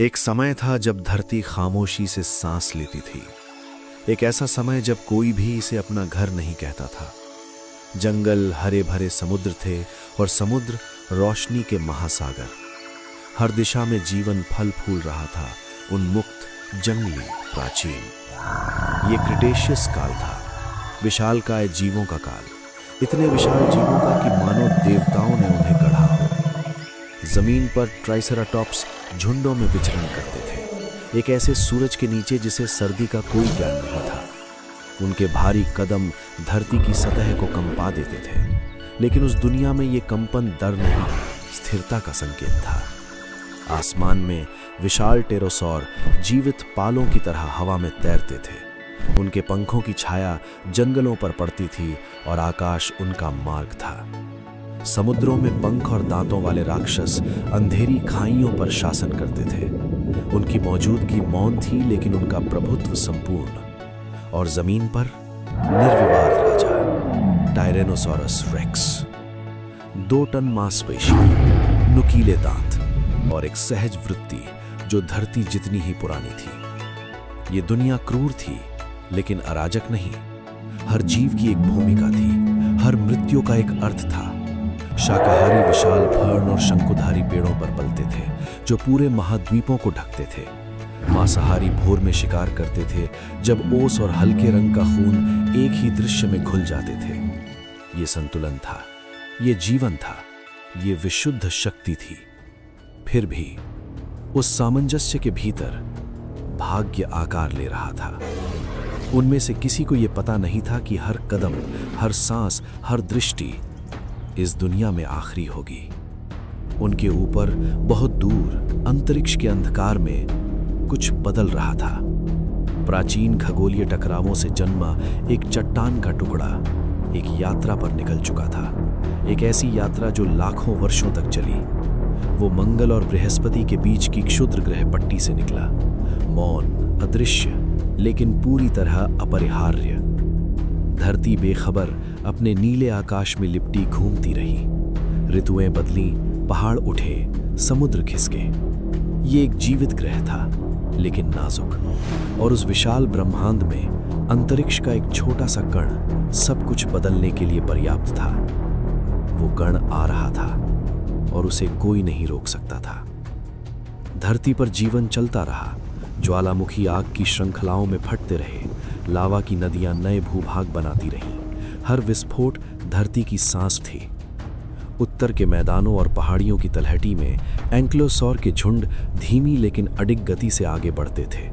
एक समय था जब धरती खामोशी से सांस लेती थी। एक ऐसा समय जब कोई भी इसे अपना घर नहीं कहता था। जंगल हरे भरे समुद्र थे और समुद्र रोशनी के महासागर। हर दिशा में जीवन फल फूल रहा था, उन्मुक्त, जंगली, प्राचीन। ये क्रिटेशियस काल था, विशालकाय जीवों का काल। इतने विशाल जीवों का कि मानो देवताओं ने उन्हें गढ़ा हो। जमीन पर ट्राइसेराटॉप्स झुंडों में विचरण करते थे, एक ऐसे सूरज के नीचे जिसे सर्दी का कोई ज्ञान नहीं था। उनके भारी कदम धरती की सतह को कंपा देते थे, लेकिन उस दुनिया में ये कंपन डर नहीं, स्थिरता का संकेत था। आसमान में विशाल टेरोसौर जीवित पालों की तरह हवा में तैरते थे। उनके पंखों की छाया जंगलों पर पड़ती थी और आकाश उनका मार्ग था। समुद्रों में पंख और दांतों वाले राक्षस अंधेरी खाइयों पर शासन करते थे। उनकी मौजूदगी मौन थी, लेकिन उनका प्रभुत्व संपूर्ण। और जमीन पर निर्विवाद राजा टायरेनोसॉरस रेक्स, 2 टन मांसपेशी, नुकीले दांत और एक सहज वृत्ति जो धरती जितनी ही पुरानी थी। ये दुनिया क्रूर थी, लेकिन अराजक नहीं। हर जीव की एक भूमिका थी, हर मृत्यु का एक अर्थ था। शाकाहारी विशाल फर्न और शंकुधारी पेड़ों पर पलते थे, जो पूरे महाद्वीपों को ढकते थे। मांसाहारी भोर में शिकार करते थे, जब ओस और हल्के रंग का खून एक ही दृश्य में घुल जाते थे। ये संतुलन था, ये जीवन था, ये विशुद्ध शक्ति थी। फिर भी उस सामंजस्य के भीतर भाग्य आकार ले रहा था। उनमें से किसी को यह पता नहीं था कि हर कदम, हर सांस, हर दृष्टि इस दुनिया में आखिरी होगी। उनके ऊपर बहुत दूर अंतरिक्ष के अंधकार में कुछ बदल रहा था। प्राचीन खगोलीय टकरावों से जन्मा एक चट्टान का टुकड़ा एक यात्रा पर निकल चुका था, एक ऐसी यात्रा जो लाखों वर्षों तक चली। वो मंगल और बृहस्पति के बीच की क्षुद्र ग्रह पट्टी से निकला, मौन, अदृश्य, लेकिन पूरी तरह अपरिहार्य। धरती बेखबर अपने नीले आकाश में लिपटी घूमती रही। ऋतुएं बदली, पहाड़ उठे, समुद्र खिसके। ये एक जीवित ग्रह था, लेकिन नाजुक। और उस विशाल ब्रह्मांड में अंतरिक्ष का एक छोटा सा कण सब कुछ बदलने के लिए पर्याप्त था। वो कण आ रहा था और उसे कोई नहीं रोक सकता था। धरती पर जीवन चलता रहा। ज्वालामुखी आग की श्रृंखलाओं में फटते रहे, लावा की नदियां नए भूभाग बनाती रहीं। हर विस्फोट धरती की सांस थी। उत्तर के मैदानों और पहाड़ियों की तलहटी में एंक्लोसौर के झुंड धीमी लेकिन अडिग गति से आगे बढ़ते थे।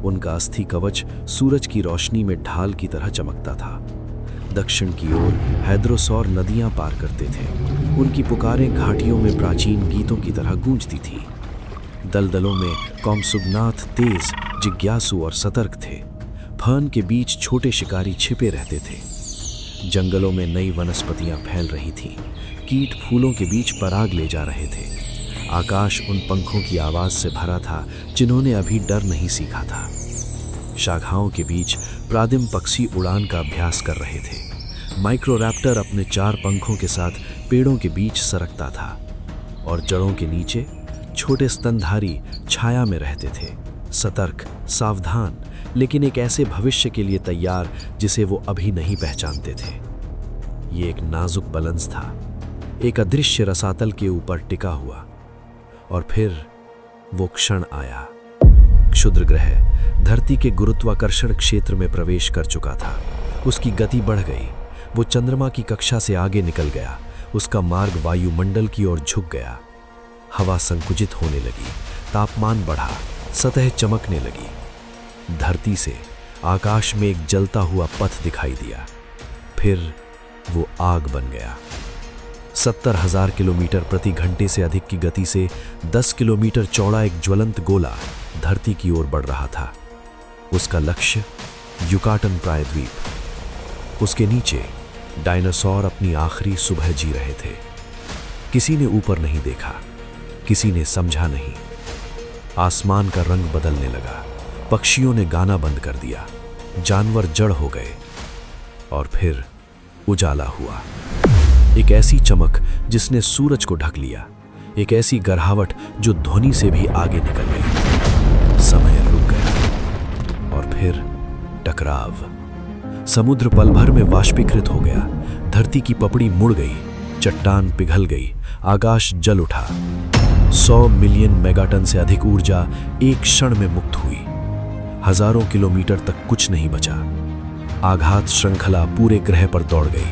उनका अस्थि कवच सूरज की रोशनी में ढाल की तरह चमकता था। दक्षिण की ओर हैद्रोसौर नदियां पार करते थे। उनकी पुकारें घाटियों में प्राचीन गीतों की तरह गूंजती थीं। दलदलों में कॉम्सुगनाथ तेज, जिज्ञासु और सतर्क थे। फर्न के बीच छोटे शिकारी छिपे रहते थे। जंगलों में नई वनस्पतियां फैल रही थीं। कीट फूलों के बीच पराग ले जा रहे थे। आकाश उन पंखों की आवाज से भरा था जिन्होंने अभी डर नहीं सीखा था। शाखाओं के बीच प्रादिम पक्षी उड़ान का अभ्यास कर रहे थे। माइक्रोरैप्टर अपने 4 पंखों के साथ पेड़ों के बीच सरकता था और जड़ों के नीचे छोटे स्तनधारी छाया में रहते थे, सतर्क, सावधान, लेकिन एक ऐसे भविष्य के लिए तैयार जिसे वो अभी नहीं पहचानते थे। ये एक नाजुक बलंस था, एक अदृश्य रसातल के ऊपर टिका हुआ। और फिर वो क्षण आया। क्षुद्र ग्रह धरती के गुरुत्वाकर्षण क्षेत्र में प्रवेश कर चुका था। उसकी गति बढ़ गई। वो चंद्रमा की कक्षा से आगे निकल गया। उसका मार्ग वायुमंडल की ओर झुक गया। हवा संकुचित होने लगी, तापमान बढ़ा, सतह चमकने लगी। धरती से आकाश में एक जलता हुआ पथ दिखाई दिया। फिर वो आग बन गया। 70,000 किलोमीटर प्रति घंटे से अधिक की गति से 10 किलोमीटर चौड़ा एक ज्वलंत गोला धरती की ओर बढ़ रहा था। उसका लक्ष्य युकाटन प्रायद्वीप। उसके नीचे डायनासोर अपनी आखिरी सुबह जी रहे थे। किसी ने ऊपर नहीं देखा, किसी ने समझा नहीं। आसमान का रंग बदलने लगा। पक्षियों ने गाना बंद कर दिया। जानवर जड़ हो गए। और फिर उजाला हुआ। एक ऐसी चमक जिसने सूरज को ढक लिया, एक ऐसी गरहावट जो ध्वनि से भी आगे निकल गई। फिर टकराव। समुद्र पल भर में वाष्पीकृत हो गया, धरती की पपड़ी मुड़ गई, चट्टान पिघल गई, आकाश जल उठा। 100 मिलियन मेगाटन से अधिक ऊर्जा एक क्षण में मुक्त हुई। हजारों किलोमीटर तक कुछ नहीं बचा। आघात श्रृंखला पूरे ग्रह पर दौड़ गई।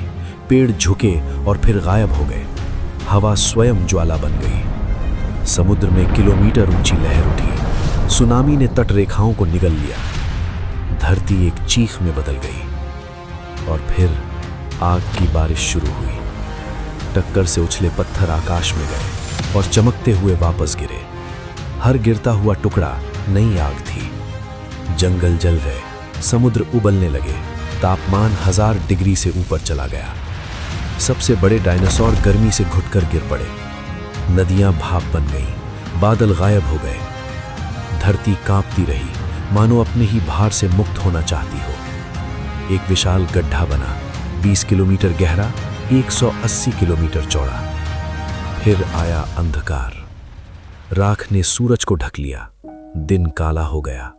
पेड़ झुके और फिर गायब हो गए। हवा स्वयं ज्वाला बन गई। समुद्र में किलोमीटर ऊंची लहर उठी। सुनामी ने तट रेखाओं को निगल लिया। धरती एक चीख में बदल गई और फिर आग की बारिश शुरू हुई। टक्कर से उछले पत्थर आकाश में गए और चमकते हुए वापस गिरे। हर गिरता हुआ टुकड़ा नई आग थी। जंगल जल गए, समुद्र उबलने लगे, तापमान 1000 डिग्री से ऊपर चला गया। सबसे बड़े डायनासोर गर्मी से घुटकर गिर पड़े। नदियां भाप बन गईं, बादल गायब हो गए। धरती कांपती रही, मानो अपने ही भार से मुक्त होना चाहती हो। एक विशाल गड्ढा बना, 20 किलोमीटर गहरा, 180 किलोमीटर चौड़ा। फिर आया अंधकार। राख ने सूरज को ढक लिया। दिन काला हो गया।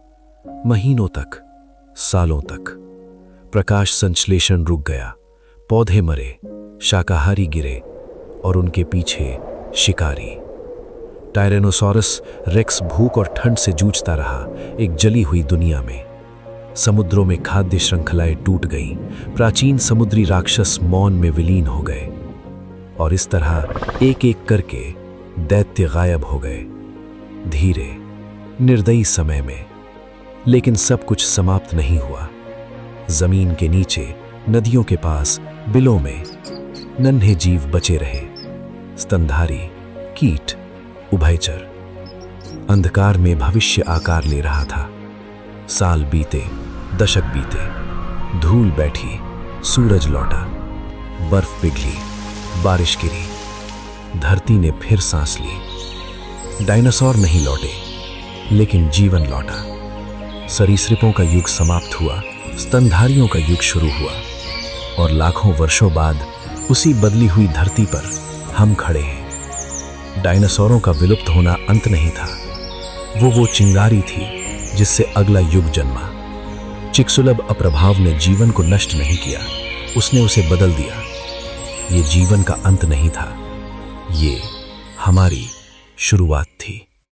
महीनों तक, सालों तक प्रकाश संश्लेषण रुक गया। पौधे मरे, शाकाहारी गिरे और उनके पीछे शिकारी। टायरेनोसॉरस रेक्स भूख और ठंड से जूझता रहा एक जली हुई दुनिया में। समुद्रों में खाद्य श्रृंखलाएं टूट गईं। प्राचीन समुद्री राक्षस मौन में विलीन हो गए और इस तरह एक एक करके दैत्य गायब हो गए, धीरे निर्दयी समय में। लेकिन सब कुछ समाप्त नहीं हुआ। जमीन के नीचे, नदियों के पास, बिलों में नन्हे जीव बचे रहे। स्तनधारी, कीट, उभयचर। अंधकार में भविष्य आकार ले रहा था। साल बीते, दशक बीते, धूल बैठी, सूरज लौटा, बर्फ पिघली, बारिश गिरी। धरती ने फिर सांस ली। डायनासोर नहीं लौटे, लेकिन जीवन लौटा। सरीसृपों का युग समाप्त हुआ, स्तनधारियों का युग शुरू हुआ और लाखों वर्षों बाद उसी बदली हुई धरती पर हम खड़े हैं। डायनासोरों का विलुप्त होना अंत नहीं था, वो चिंगारी थी जिससे अगला युग जन्मा। चिकसुलभ अप्रभाव ने जीवन को नष्ट नहीं किया, उसने उसे बदल दिया। ये जीवन का अंत नहीं था, ये हमारी शुरुआत थी।